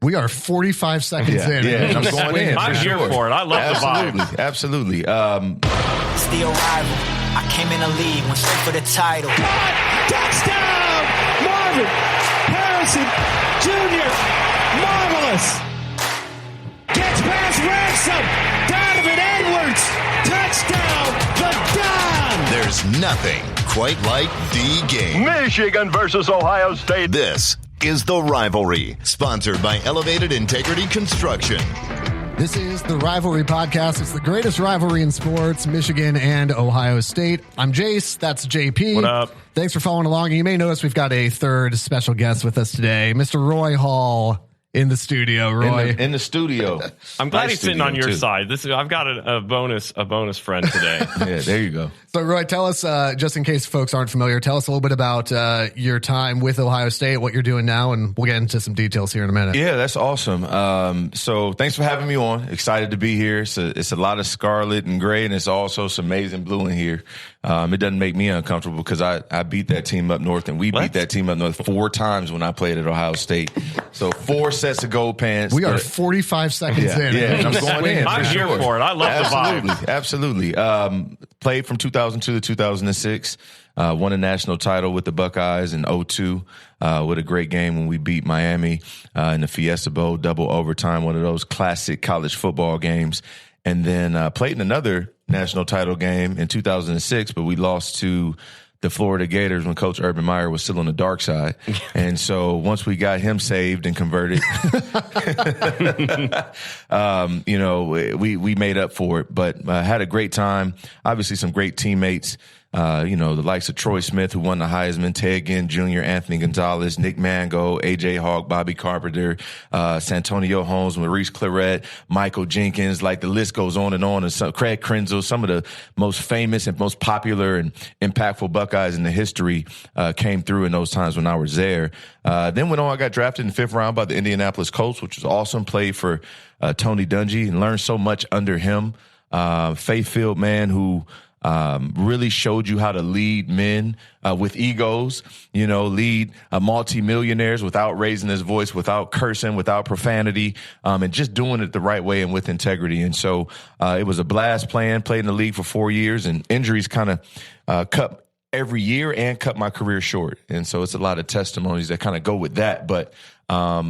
We are 45 seconds in. Yeah, and I'm going in. I'm here for it. I love the vibe. Absolutely. It's the arrival. I came in the league, went straight for the title. Touchdown! Marvin Harrison Jr. Marvelous. Gets past Ransom. Donovan Edwards. Touchdown. The Don. There's nothing quite like the game. Michigan versus Ohio State. This is The Rivalry, sponsored by Elevated Integrity Construction. This is the Rivalry Podcast. It's the greatest rivalry in sports, Michigan and Ohio State. I'm Jace. That's JP. What up? Thanks for following along. You may notice we've got a third special guest with us today, Mr. Roy Hall in the studio. Roy. In the studio. I'm glad Nice he's sitting on your too. side. I've got a bonus friend today. Yeah, there you go. So, Roy, tell us, just in case folks aren't familiar, tell us a little bit about your time with Ohio State, what you're doing now, and we'll get into some details here in a minute. Yeah, that's awesome. So thanks for having me on. Excited to be here. It's a lot of scarlet and gray, and it's also some maize and blue in here. It doesn't make me uncomfortable because I beat that team up north, and we beat that team up north 4 times when I played at Ohio State. So 4 sets of gold pants. We are 45 seconds in. Yeah, and I'm going in. I'm here for it. I love the vibe. Absolutely. Played from 2002 to 2006. Won a national title with the Buckeyes in 2002 with a great game when we beat Miami in the Fiesta Bowl, double overtime, one of those classic college football games. And then played in another national title game in 2006, but we lost to the Florida Gators when Coach Urban Meyer was still on the dark side. And so once we got him saved and converted, we made up for it. But had a great time. Obviously some great teammates. The likes of Troy Smith, who won the Heisman, Ted Ginn Jr., Anthony Gonzalez, Nick Mango, A.J. Hawk, Bobby Carpenter, Santonio Holmes, Maurice Claret, Michael Jenkins, like the list goes on, and Craig Krenzel, some of the most famous and most popular and impactful Buckeyes in the history came through in those times when I was there. Then went on, I got drafted in the 5th round by the Indianapolis Colts, which was awesome. Played for Tony Dungy and learned so much under him. Faith-filled man who really showed you how to lead men with egos, lead multimillionaires without raising his voice, without cursing, without profanity, and just doing it the right way and with integrity. And so it was a blast played in the league for 4 years, and injuries kind of cut every year and cut my career short. And so it's a lot of testimonies that kind of go with that. But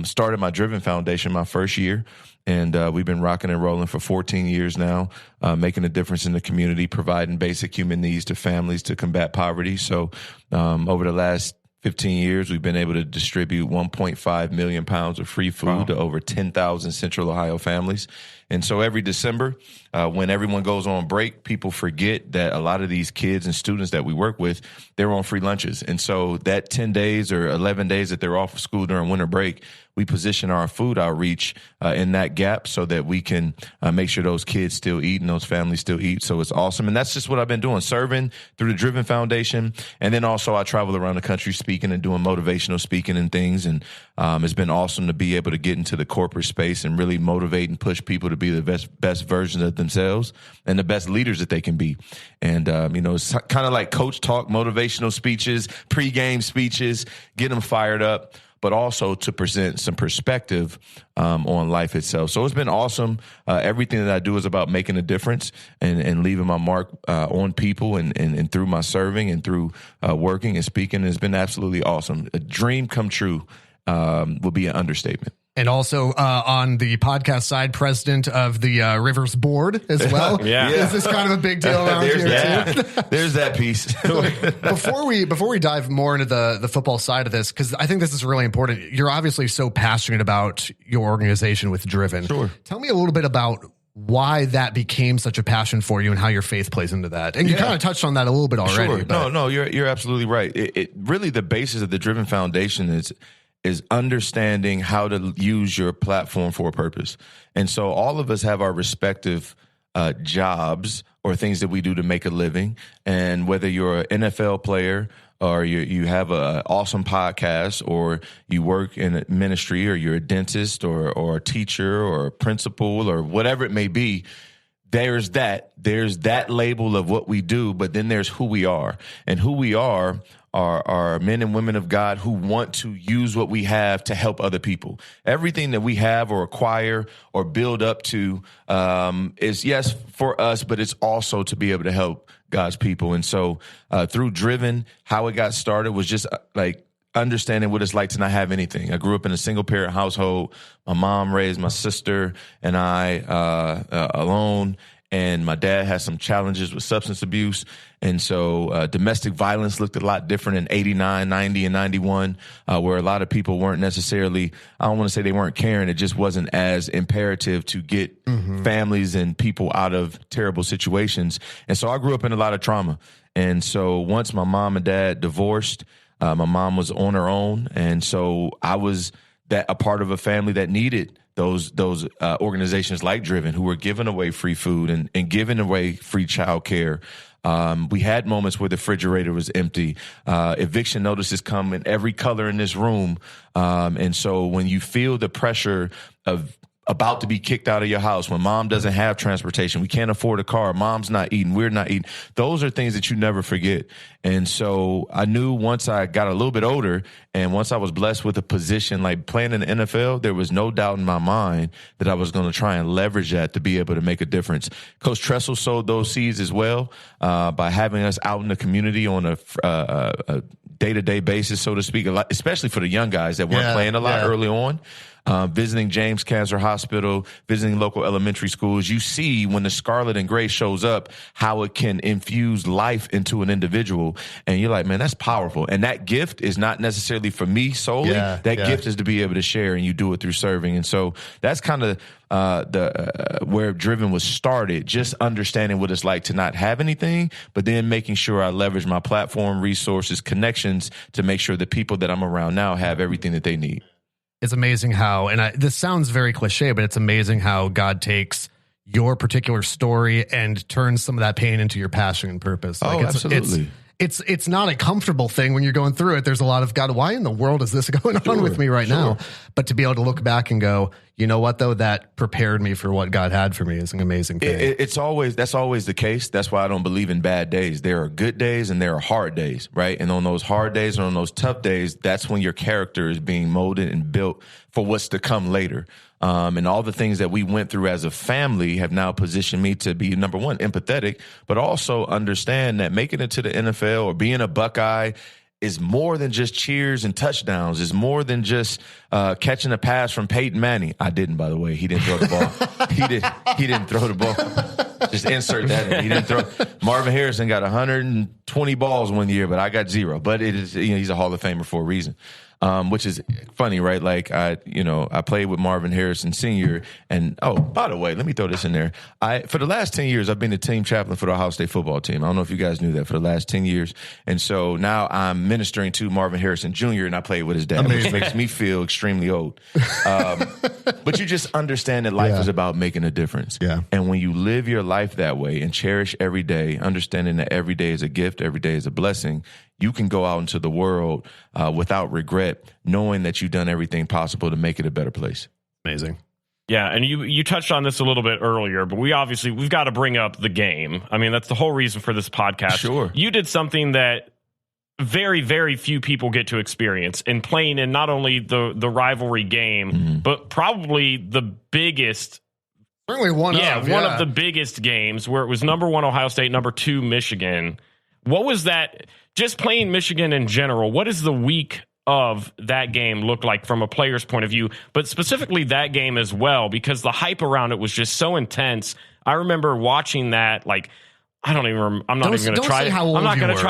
started my Driven Foundation my first year. And we've been rocking and rolling for 14 years now, making a difference in the community, providing basic human needs to families to combat poverty. So over the last 15 years, we've been able to distribute 1.5 million pounds of free food to over 10,000 Central Ohio families. And so every December, when everyone goes on break, people forget that a lot of these kids and students that we work with, they're on free lunches. And so that 10 days or 11 days that they're off of school during winter break, we position our food outreach in that gap so that we can make sure those kids still eat and those families still eat. So it's awesome. And that's just what I've been doing, serving through the Driven Foundation. And then also I travel around the country speaking and doing motivational speaking and things. And it's been awesome to be able to get into the corporate space and really motivate and push people to be the best versions of themselves and the best leaders that they can be. And, it's kind of like coach talk, motivational speeches, pregame speeches, get them fired up, but also to present some perspective on life itself. So it's been awesome. Everything that I do is about making a difference and leaving my mark on people and through my serving and through working and speaking. It's been absolutely awesome. A dream come true would be an understatement. And also on the podcast side, president of the Rivers Board as well. Yeah. This is kind of a big deal around here too. There's that piece. Before we dive more into the football side of this, because I think this is really important. You're obviously so passionate about your organization with Driven. Sure. Tell me a little bit about why that became such a passion for you and how your faith plays into that. And you kind of touched on that a little bit already. Sure. But. No, you're absolutely right. It really, the basis of the Driven Foundation is understanding how to use your platform for a purpose. And so all of us have our respective jobs or things that we do to make a living. And whether you're an NFL player or you have an awesome podcast or you work in a ministry or you're a dentist or a teacher or a principal or whatever it may be, there's that label of what we do, but then there's who we are. And who we are are men and women of God who want to use what we have to help other people. Everything that we have or acquire or build up to is, yes, for us, but it's also to be able to help God's people. And so through Driven, how it got started was just like understanding what it's like to not have anything. I grew up in a single parent household. My mom raised my sister and I alone. And my dad had some challenges with substance abuse. And so domestic violence looked a lot different in 89, 90, and 91, where a lot of people weren't necessarily, I don't want to say they weren't caring, it just wasn't as imperative to get families and people out of terrible situations. And so I grew up in a lot of trauma. And so once my mom and dad divorced, my mom was on her own. And so I was a part of a family that needed those organizations like Driven, who were giving away free food and giving away free childcare. We had moments where the refrigerator was empty. Eviction notices come in every color in this room. And so when you feel the pressure of about to be kicked out of your house, when mom doesn't have transportation, we can't afford a car, mom's not eating, we're not eating. Those are things that you never forget. And so I knew once I got a little bit older and once I was blessed with a position like playing in the NFL, there was no doubt in my mind that I was going to try and leverage that to be able to make a difference. Coach Tressel sowed those seeds as well by having us out in the community on a day-to-day basis, so to speak, a lot, especially for the young guys that weren't playing a lot early on. Visiting James Cancer Hospital, visiting local elementary schools, you see when the scarlet and gray shows up, how it can infuse life into an individual. And you're like, man, that's powerful. And that gift is not necessarily for me solely. That gift is to be able to share, and you do it through serving. And so that's kind of where Driven was started, just understanding what it's like to not have anything, but then making sure I leverage my platform, resources, connections to make sure the people that I'm around now have everything that they need. It's amazing how, and this sounds very cliche, but it's amazing how God takes your particular story and turns some of that pain into your passion and purpose. Absolutely. It's not a comfortable thing when you're going through it. There's a lot of, God, why in the world is this going on with me right now? But to be able to look back and go, you know what, though, that prepared me for what God had for me is an amazing thing. That's always the case. That's why I don't believe in bad days. There are good days and there are hard days, right? And on those hard days and on those tough days, that's when your character is being molded and built for what's to come later. And all the things that we went through as a family have now positioned me to be, number one, empathetic, but also understand that making it to the NFL or being a Buckeye is more than just cheers and touchdowns. It's more than just catching a pass from Peyton Manning. I didn't, by the way. He didn't throw the ball. He didn't throw the ball. Just insert that in. He didn't throw. Marvin Harrison got 120 balls one year, but I got 0. But it is, he's a Hall of Famer for a reason. Which is funny, right? Like I played with Marvin Harrison Sr. And by the way, let me throw this in there. For the last 10 years, I've been the team chaplain for the Ohio State football team. I don't know if you guys knew that, for the last 10 years. And so now I'm ministering to Marvin Harrison Jr. and I played with his dad, which makes me feel extremely old. But you just understand that life is about making a difference. Yeah. And when you live your life that way and cherish every day, understanding that every day is a gift, every day is a blessing, you can go out into the world without regret, knowing that you've done everything possible to make it a better place. Amazing. Yeah, and you touched on this a little bit earlier, but we've got to bring up the game. I mean, that's the whole reason for this podcast. Sure. You did something that very, very few people get to experience in playing in not only the rivalry game, but probably the biggest. Certainly one of the biggest games where it was number 1 Ohio State, number 2 Michigan. What was that? Just playing Michigan in general, what does the week of that game look like from a player's point of view, but specifically that game as well, because the hype around it was just so intense. I remember watching that, like, I'm not even going to try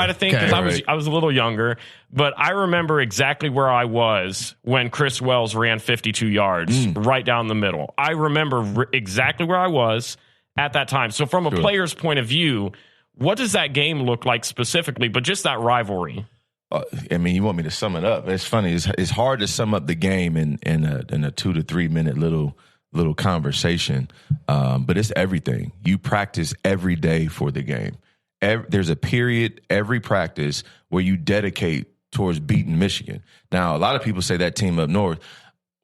to think, because I was a little younger, but I remember exactly where I was when Chris Wells ran 52 yards right down the middle. I remember exactly where I was at that time. So from a player's point of view, what does that game look like specifically, but just that rivalry? I mean, you want me to sum it up? It's funny. It's hard to sum up the game in a 2 to 3 minute little conversation, but it's everything. You practice every day for the game. There's a period every practice where you dedicate towards beating Michigan. Now, a lot of people say that team up north.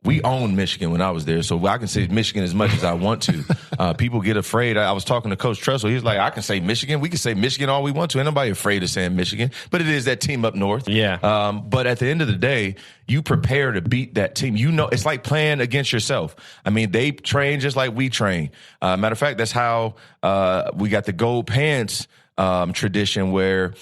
we owned Michigan when I was there, so I can say Michigan as much as I want to. People get afraid. I was talking to Coach Tressel. He's like, I can say Michigan. We can say Michigan all we want to. Ain't nobody afraid of saying Michigan. But it is that team up north. Yeah. But at the end of the day, you prepare to beat that team. You know, it's like playing against yourself. I mean, they train just like we train. Matter of fact, that's how we got the gold pants tradition where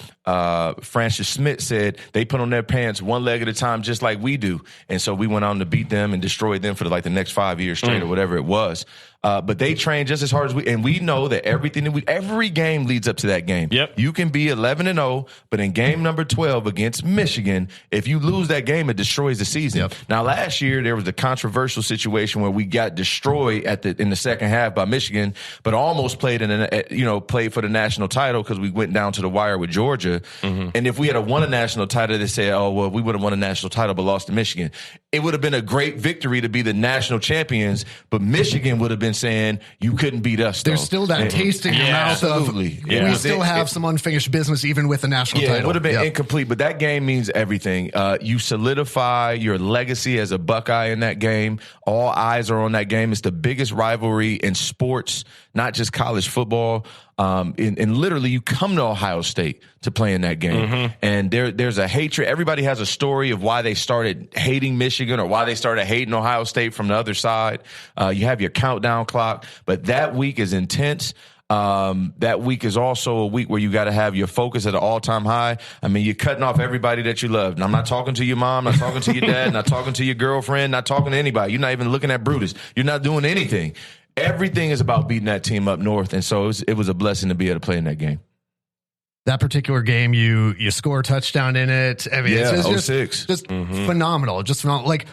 Francis Smith said they put on their pants one leg at a time just like we do. And so we went on to beat them and destroy them for the next 5 years straight or whatever it was. But they train just as hard as we, and we know that every game leads up to that game. Yep. You can be 11-0, but in game number 12 against Michigan, if you lose that game, it destroys the season. Yep. Now, last year there was a controversial situation where we got destroyed in the second half by Michigan, but almost played played for the national title because we went down to the wire with Georgia. Mm-hmm. And if we had won a national title, they say, oh well, we would have won a national title but lost to Michigan. It would have been a great victory to be the national champions, but Michigan would have been saying you couldn't beat us. There's still that taste in your mouth of we still have some unfinished business even with the national title. It would have been incomplete, but that game means everything. You solidify your legacy as a Buckeye in that game. All eyes are on that game. It's the biggest rivalry in sports, not just college football. And literally you come to Ohio State to play in that game. Mm-hmm. And there's a hatred. Everybody has a story of why they started hating Michigan or why they started hating Ohio State from the other side. You have your countdown clock, but that week is intense. That week is also a week where you got to have your focus at an all-time high. I mean, you're cutting off everybody that you love. And I'm not talking to your mom, not talking to your dad, not talking to your girlfriend, not talking to anybody. You're not even looking at Brutus. You're not doing anything. Everything is about beating that team up north, and so it was a blessing to be able to play in that game. That particular game, you score a touchdown in it. I mean, it's just phenomenal. Just phenomenal. Like,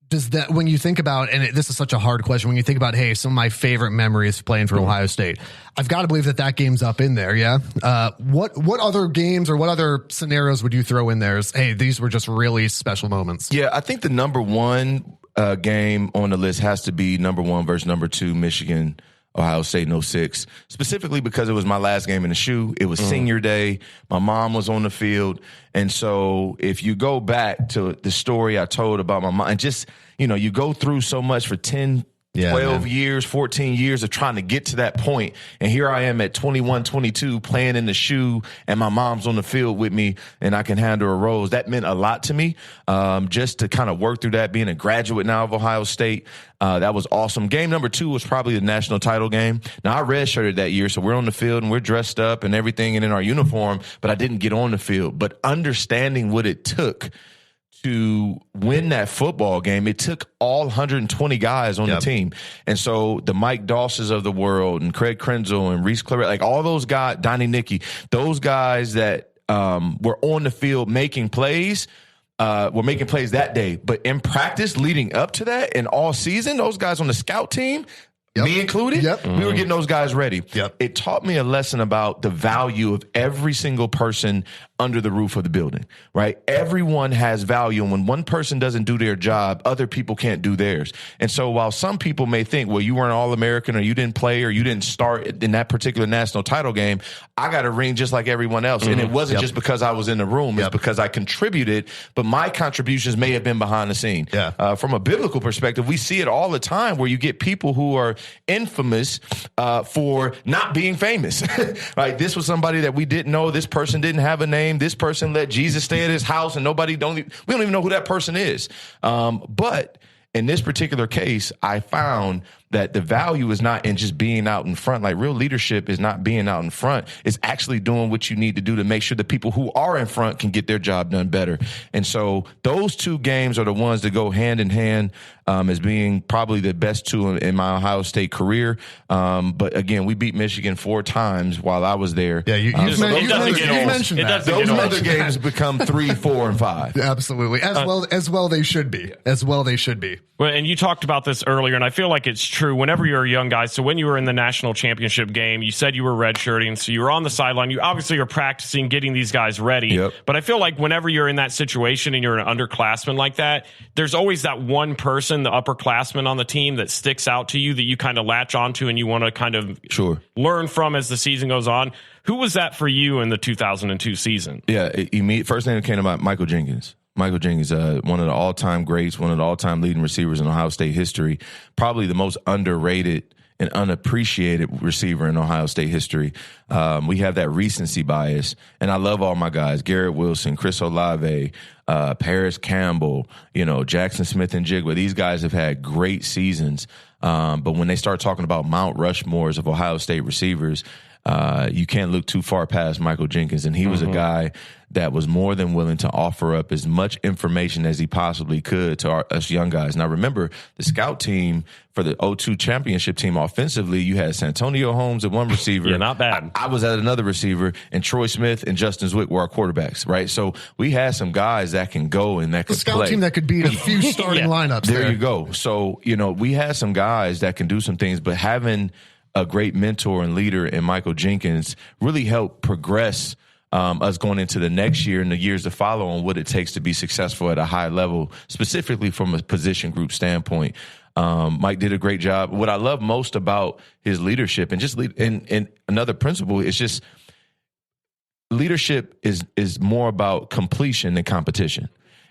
does that, when you think about, and this is such a hard question, when you think about, hey, some of my favorite memories playing for Ohio State, I've got to believe that game's up in there. Yeah. What other games or what other scenarios would you throw in there as, hey, these were just really special moments? Yeah, I think the number one game on the list has to be number 1 versus number 2, Michigan, Ohio State in 06, specifically because it was my last game in the shoe. It was senior day. My mom was on the field. And so if you go back to the story I told about my mom, and just, you go through so much for 10, 12 years, 14 years of trying to get to that point. And here I am at 21, 22 playing in the shoe and my mom's on the field with me and I can hand her a rose. That meant a lot to me. Just to kind of work through that, being a graduate now of Ohio State. That was awesome. Game number 2 was probably the national title game. Now I redshirted that year. So we're on the field and we're dressed up and everything and in our uniform, but I didn't get on the field. But understanding what it took to win that football game, it took all 120 guys on the team. And so the Mike Dawsons of the world and Craig Krenzel and Reese Claret, like all those guys, Donnie Nicky, those guys that were on the field making plays, were making plays that day. But in practice leading up to that and all season, those guys on the scout team, me included, we were getting those guys ready. It taught me a lesson about the value of every single person under the roof of the building, right? Everyone has value. And when one person doesn't do their job, other people can't do theirs. And so while some people may think, well, you weren't All-American or you didn't play or you didn't start in that particular national title game, I got a ring just like everyone else. And it wasn't just because I was in the room. It's because I contributed, but my contributions may have been behind the scene. From a biblical perspective, we see it all the time where you get people who are infamous for not being famous. Right? This was somebody that we didn't know. This person didn't have a name. This person let Jesus stay at his house and we don't even know who that person is. But in this particular case, I found that the value is not in just being out in front. Like real leadership is not being out in front. It's actually doing what you need to do to make sure the people who are in front can get their job done better. And so those 2 games are the ones that go hand in hand as being probably the best 2 in my Ohio State career. But again, we beat Michigan 4 times while I was there. Yeah, you mentioned that. Those other games become 3, 4, and 5. Absolutely. As well they should be. As well they should be. Well, and you talked about this earlier, and I feel like it's true. Whenever you're a young guy, so when you were in the national championship game, you said you were redshirting, so you were on the sideline. You obviously are practicing, getting these guys ready. But I feel like whenever you're in that situation and you're an underclassman like that, there's always that one person, the upperclassman on the team, that sticks out to you that you kind of latch onto and you want to kind of learn from as the season goes on. Who was that for you in the 2002 season? Yeah, first name that came to mind, Michael Jenkins. Michael Jenkins, one of the all-time greats, one of the all-time leading receivers in Ohio State history, probably the most underrated and unappreciated receiver in Ohio State history. We have that recency bias, and I love all my guys: Garrett Wilson, Chris Olave, Paris Campbell, Jackson Smith and Jigba. These guys have had great seasons, but when they start talking about Mount Rushmores of Ohio State receivers, you can't look too far past Michael Jenkins, and he was a guy that was more than willing to offer up as much information as he possibly could to us young guys. Now, remember, the scout team for the 02 championship team offensively, you had Santonio Holmes at one receiver. Yeah, not bad. I was at another receiver, and Troy Smith and Justin Zwick were our quarterbacks, right? So we had some guys that can go and that could play. The scout team that could beat a few starting lineups. There you go. So, we had some guys that can do some things, but having a great mentor and leader in Michael Jenkins really helped progress us going into the next year and the years to follow on what it takes to be successful at a high level, specifically from a position group standpoint. Mike did a great job. What I love most about his leadership and just and another principle is just leadership is more about completion than competition.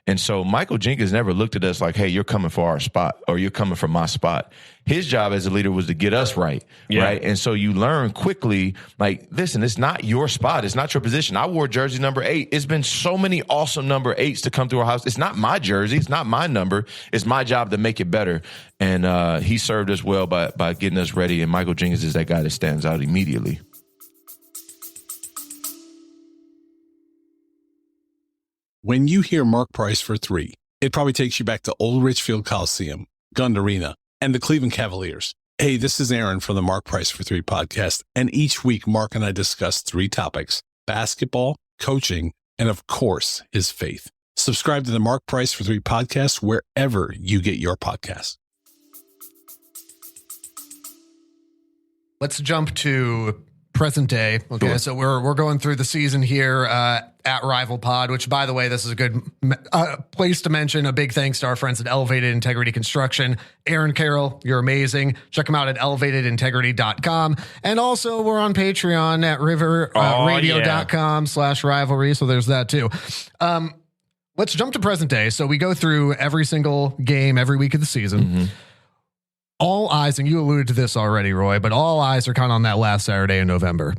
And so Michael Jenkins never looked at us like, hey, you're coming for our spot or you're coming for my spot. His job as a leader was to get us right, right? And so you learn quickly, like, listen, it's not your spot. It's not your position. I wore jersey number 8. It's been so many awesome number 8s to come through our house. It's not my jersey. It's not my number. It's my job to make it better. And he served us well by getting us ready. And Michael Jenkins is that guy that stands out immediately. When you hear Mark Price for 3, it probably takes you back to Old Richfield Coliseum, Gund Arena, and the Cleveland Cavaliers. Hey, this is Aaron from the Mark Price for 3 podcast, and each week Mark and I discuss 3 topics: basketball, coaching, and of course, his faith. Subscribe to the Mark Price for 3 podcast wherever you get your podcasts. Let's jump to present day. Okay, sure. So we're going through the season here at Rival Pod, which, by the way, this is a good place to mention a big thanks to our friends at Elevated Integrity Construction. Aaron Carroll, you're amazing. Check them out at elevatedintegrity.com. And also we're on Patreon at riverradio.com/rivalry. So there's that too. Let's jump to present day. So we go through every single game every week of the season. Mm-hmm. All eyes, and you alluded to this already, Roy, but all eyes are kind of on that last Saturday in November.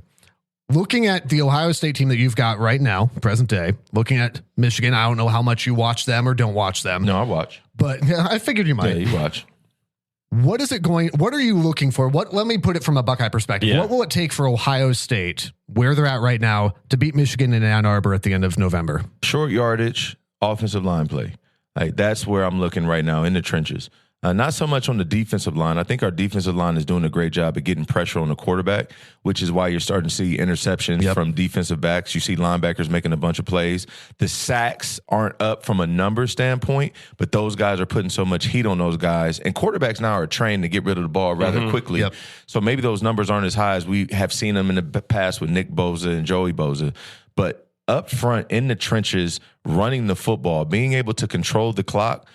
Looking at the Ohio State team that you've got right now, present day, looking at Michigan, I don't know how much you watch them or don't watch them. No, I watch. But I figured you might. Yeah, you watch. What are you looking for? Let me put it from a Buckeye perspective. Yeah. What will it take for Ohio State, where they're at right now, to beat Michigan in Ann Arbor at the end of November? Short yardage, offensive line play. Like, that's where I'm looking right now, in the trenches. Not so much on the defensive line. I think our defensive line is doing a great job at getting pressure on the quarterback, which is why you're starting to see interceptions from defensive backs. You see linebackers making a bunch of plays. The sacks aren't up from a number standpoint, but those guys are putting so much heat on those guys. And quarterbacks now are trained to get rid of the ball rather quickly. Yep. So maybe those numbers aren't as high as we have seen them in the past with Nick Bosa and Joey Bosa. But up front in the trenches, running the football, being able to control the clock,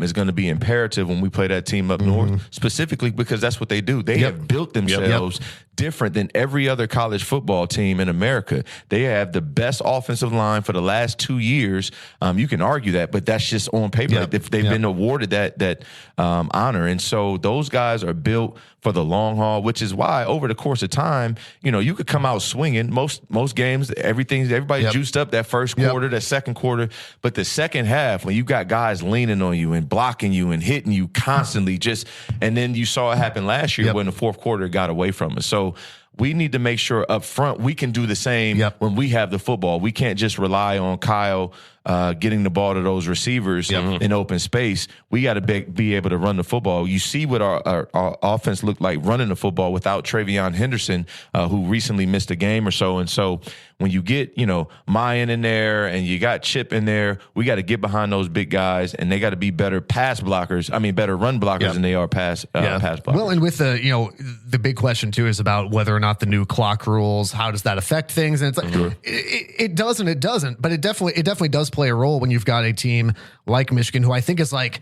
is going to be imperative when we play that team up north, specifically because that's what they do. They have built themselves different than every other college football team in America. They have the best offensive line for the last 2 years. You can argue that, but that's just on paper. Like, they've been awarded that honor. And so those guys are built for the long haul, which is why over the course of time, you could come out swinging. Most games, everybody juiced up that first quarter, that second quarter. But the second half, when you got guys leaning on you and blocking you and hitting you constantly, and then you saw it happen last year when the fourth quarter got away from us. So we need to make sure up front we can do the same when we have the football. We can't just rely on Kyle getting the ball to those receivers in open space. We got to be able to run the football. You see what our offense looked like running the football without Travion Henderson, who recently missed a game or so. And so when you get, Mayan in there and you got Chip in there, we got to get behind those big guys, and they got to be better run blockers than they are pass blockers. Well, and with the big question too is about whether or not the new clock rules, how does that affect things? And it's like, it doesn't, but it definitely does play a role when you've got a team like Michigan, who I think is like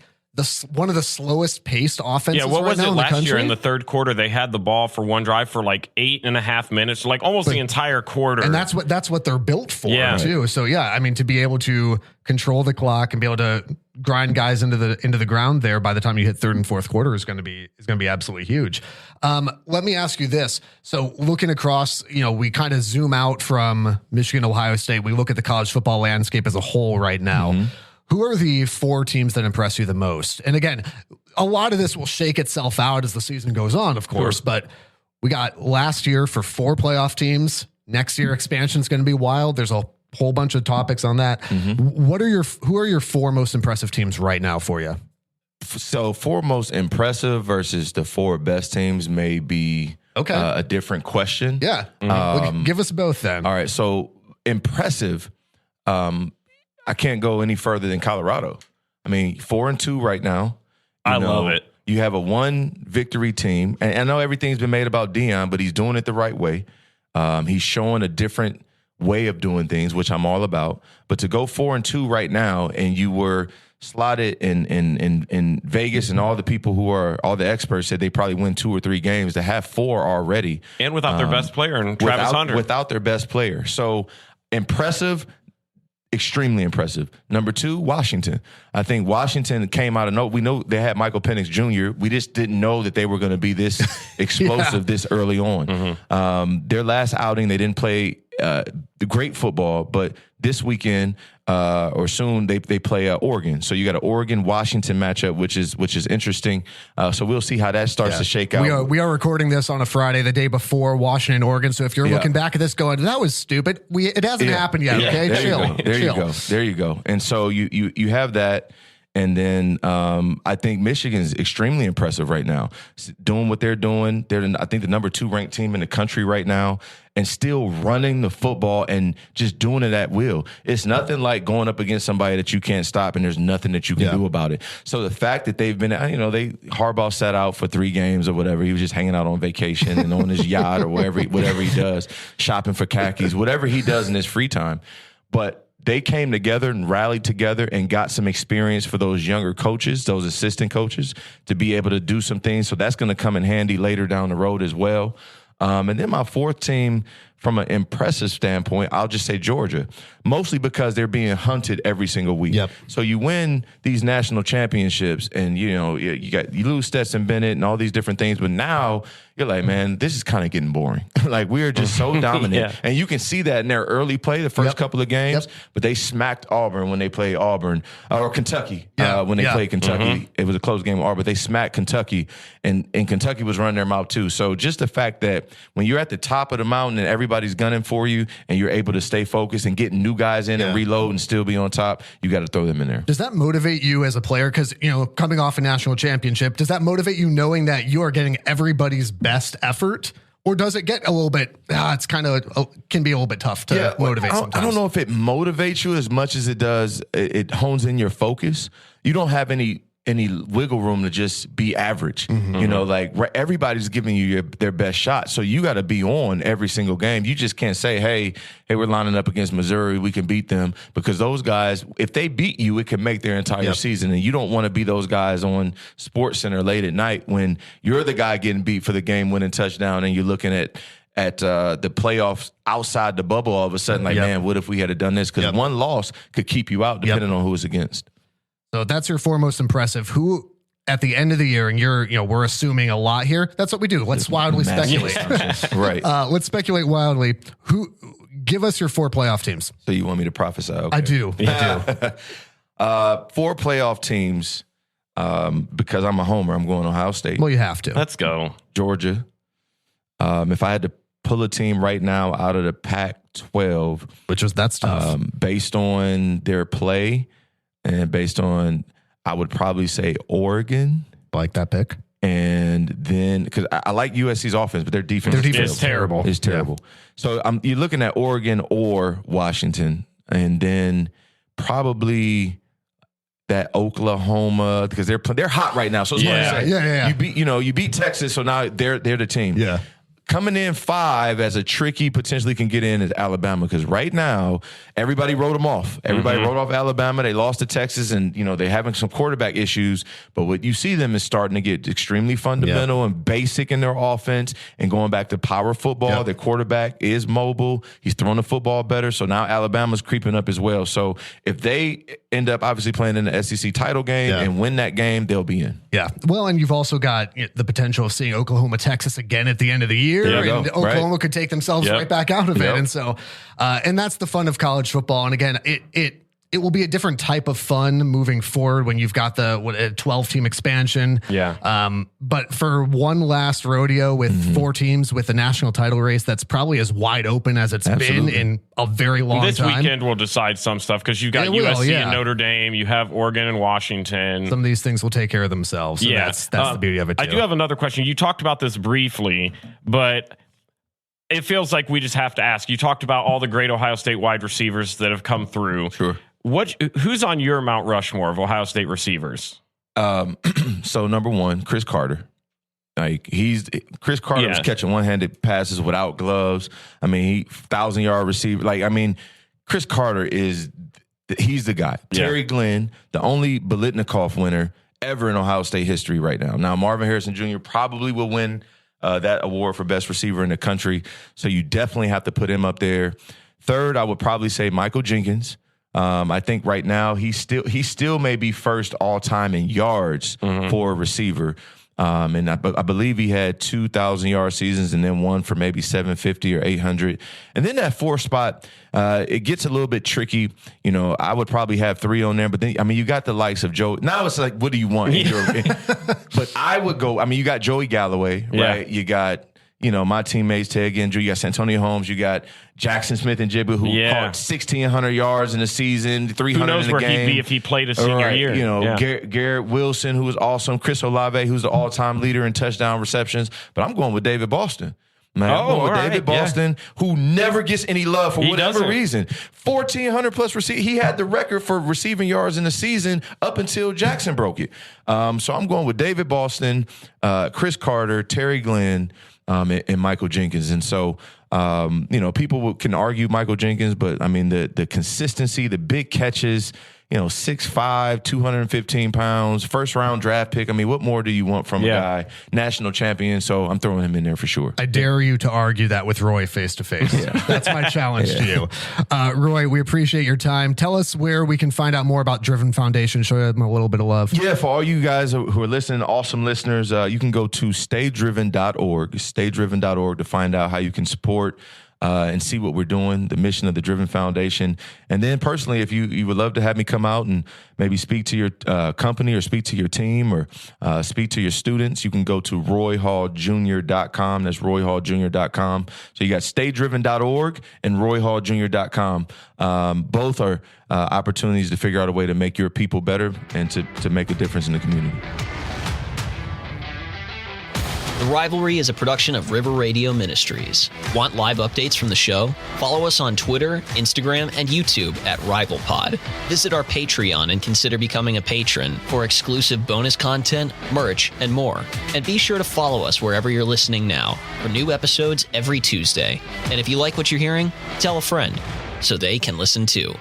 one of the slowest paced offenses. Yeah, what was right now it in the last year country. in the third quarter? They had the ball for one drive for like 8.5 minutes, like almost the entire quarter. And that's what they're built for too. Right. So yeah, I mean, to be able to control the clock and be able to grind guys into the ground there by the time you hit third and fourth quarter is going to be absolutely huge. Let me ask you this. So looking across, we kind of zoom out from Michigan, Ohio State. We look at the college football landscape as a whole right now. Mm-hmm. Who are the 4 teams that impress you the most? And again, a lot of this will shake itself out as the season goes on, of course, but we got last year for 4 playoff teams. Next year expansion is going to be wild. There's a whole bunch of topics on that. Mm-hmm. Who are your 4 most impressive teams right now for you? So 4 most impressive versus the 4 best teams may be a different question. Yeah. Give us both then. All right. So impressive. I can't go any further than Colorado. I mean, 4-2 right now. I love it. You have a 1 victory team. And I know everything's been made about Deion, but he's doing it the right way. He's showing a different way of doing things, which I'm all about. But to go 4-2 right now, and you were slotted in Vegas, and all the people all the experts said they probably win 2 or 3 games, to have 4 already. And without their best player, and Travis Hunter. Without their best player. So impressive. Extremely impressive. Number 2, Washington. I think Washington came out of nowhere. We know they had Michael Penix Jr. We just didn't know that they were going to be this explosive this early on. Mm-hmm. Their last outing, they didn't play the great football, but this weekend or soon they play Oregon. So you got an Oregon-Washington matchup, which is interesting. So we'll see how that starts to shake out. We are recording this on a Friday, the day before Washington, Oregon. So if you're looking back at this going, that was stupid, it hasn't happened yet. Okay, There you go. And so you have that. And then I think Michigan's extremely impressive right now, doing what they're doing. They're, I think, the number 2 ranked team in the country right now, and still running the football and just doing it at will. It's nothing like going up against somebody that you can't stop, and there's nothing that you can do about it. So the fact that they've been, Harbaugh sat out for 3 games or whatever. He was just hanging out on vacation and on his yacht or whatever he does, shopping for khakis, whatever he does in his free time. But they came together and rallied together and got some experience for those younger coaches, those assistant coaches, to be able to do some things. So that's going to come in handy later down the road as well. And then my 4th team, from an impressive standpoint, I'll just say Georgia, mostly because they're being hunted every single week. Yep. So you win these national championships, and you lose Stetson Bennett and all these different things, but now you're like, man, this is kind of getting boring. Like, we are just so dominant. And you can see that in their early play, the first couple of games, but they smacked Auburn when they played Auburn, or Kentucky when they played Kentucky. Mm-hmm. It was a close game with Auburn, but they smacked Kentucky, and Kentucky was running their mouth too. So just the fact that when you're at the top of the mountain and everybody's gunning for you, and you're able to stay focused and get new guys in and reload and still be on top, you got to throw them in there. Does that motivate you as a player? Because, coming off a national championship, does that motivate you knowing that you are getting everybody's best effort? Or does it get a little bit, it's kind of, can be a little bit tough to motivate sometimes? I don't know if it motivates you as much as it does, it hones in your focus. You don't have any wiggle room to just be average. Mm-hmm. Everybody's giving you their best shot. So you got to be on every single game. You just can't say, hey, we're lining up against Missouri, we can beat them, because those guys, if they beat you, it can make their entire season. And you don't want to be those guys on SportsCenter late at night when you're the guy getting beat for the game-winning touchdown, and you're looking at the playoffs outside the bubble all of a sudden, man, what if we had done this? Because one loss could keep you out depending on who it's against. So that's your 4 most impressive. Who, at the end of the year, and we're assuming a lot here. That's what we do. Let's wildly speculate. Right. Let's speculate wildly. Give us your 4 playoff teams. So you want me to prophesy? Okay. I do. 4 playoff teams. Because I'm a homer, I'm going Ohio State. Well, you have to. Let's go. Georgia. If I had to pull a team right now out of the Pac-12, that's tough. Based on their play. And based on, I would probably say Oregon. I like that pick. And then, because I like USC's offense, but their defense is terrible. It's terrible. Yeah. So you're looking at Oregon or Washington, and then probably that Oklahoma, because they're hot right now. So it's yeah. You beat Texas, so now they're the team. Yeah. coming in 5 as a tricky potentially can get in is Alabama, because right now everybody wrote them off. Everybody wrote off Alabama. They lost to Texas, and they're having some quarterback issues. But what you see them is starting to get extremely fundamental and basic in their offense, and going back to power football. Their quarterback is mobile. He's throwing the football better. So now Alabama's creeping up as well. So if they end up obviously playing in the SEC title game and win that game, they'll be in. Yeah. Well, and you've also got the potential of seeing Oklahoma, Texas again at the end of the year. And Oklahoma could take themselves right back out of it. And so, and that's the fun of college football. And again, it will be a different type of fun moving forward when you've got the 12-team expansion. But for one last rodeo with 4 teams with the national title race, that's probably as wide open as it's been in a very long time. This weekend will decide some stuff, because you've got USC and Notre Dame, you have Oregon and Washington. Some of these things will take care of themselves. So that's the beauty of it too. I do have another question. You talked about this briefly, but it feels like we just have to ask. You talked about all the great Ohio State wide receivers that have come through. Sure. Who's on your Mount Rushmore of Ohio State receivers? So number 1, Chris Carter. Like Chris Carter was catching one-handed passes without gloves. I mean, he 1,000-yard receiver. Like, I mean, Chris Carter he's the guy. Terry Glenn, the only Biletnikoff winner ever in Ohio State history right now. Now, Marvin Harrison Jr. probably will win that award for best receiver in the country. So you definitely have to put him up there. Third, I would probably say Michael Jenkins. I think right now he still may be first all time in yards for a receiver. And I believe he had 2,000-yard seasons and then one for maybe 750 or 800. And then that 4th spot, it gets a little bit tricky. I would probably have 3 on there, but then, I mean, you got the likes of Joe. Now it's like, what do you want? But I would go, I mean, you got Joey Galloway, right? You got, my teammates, Ted Gindry, you got Santonio Holmes, you got Jackson Smith and Jibba, who caught 1,600 yards in the season, 300 in the game. Who knows where he'd be if he played a senior year. Garrett Wilson, who was awesome. Chris Olave, who's the all-time leader in touchdown receptions. But I'm going with David Boston. Man, I'm going with David Boston, who never gets any love for whatever reason. 1,400 plus receive. He had the record for receiving yards in the season up until Jackson broke it. So I'm going with David Boston, Chris Carter, Terry Glenn, and Michael Jenkins. And so, people can argue Michael Jenkins, but I mean, the consistency, the big catches, 6'5", 215 pounds, first-round draft pick. I mean, what more do you want from a guy? National champion, so I'm throwing him in there for sure. I dare you to argue that with Roy face-to-face. That's my challenge to you. Roy, we appreciate your time. Tell us where we can find out more about Driven Foundation. Show them a little bit of love. Yeah, for all you guys who are listening, awesome listeners, you can go to staydriven.org, staydriven.org, to find out how you can support and see what we're doing, the mission of the Driven Foundation. And then personally, if you would love to have me come out and maybe speak to your company or speak to your team or speak to your students, you can go to royhalljr.com. That's royhalljr.com. So you got staydriven.org and royhalljr.com. Both are opportunities to figure out a way to make your people better and to make a difference in the community. The Rivalry is a production of River Radio Ministries. Want live updates from the show? Follow us on Twitter, Instagram, and YouTube at RivalPod. Visit our Patreon and consider becoming a patron for exclusive bonus content, merch, and more. And be sure to follow us wherever you're listening now for new episodes every Tuesday. And if you like what you're hearing, tell a friend so they can listen too.